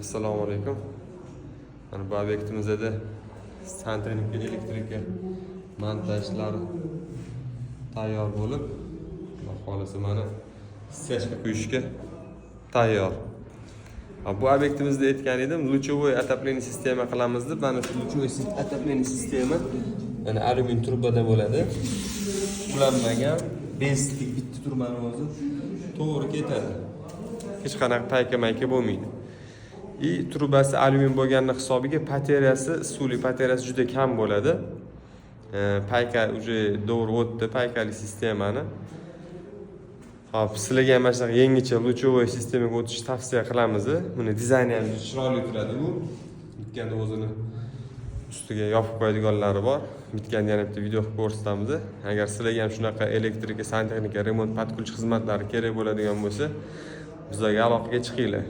Assalomu alaykum. Mana bu obyektimizda santexnika elektrika montajlari tayyor bo'lib, xohlasa mana stechka quyishga tayyor. Bu obyektimizda aytgan edim, luchovoy отопление sistema qilamiz deb. Mana shu luchovoy отопление sistema yana alyumin trubada bo'ladi. Ulanmagan, bezlik bitta turbani o'zi to'g'ri ketadi. Hech qanaqa payka-mayka bo'lmaydi. Trubasi alyumin bo'lganning hisobiga batareyasi, suvli batareyasi juda kam bo'ladi. Payka уже to'g'ri o'tdi, paykali sistemani. Hop, sizlarga mana shunaqa yangicha luchovoy sistemaga o'tishni tavsiya qilamiz. Buni dizayni ham chiroyli turadi bu. Bitkanda o'zini ustiga yopib qo'yadiganlari bor. Bitkanda yana bitta video qilib ko'rsatamiz. Agar sizlarga ham shunaqa elektrika, santexnika, remont, patkulchi xizmatlari kerak bo'ladigan bo'lsa, bizlarga aloqaga chiqinglar.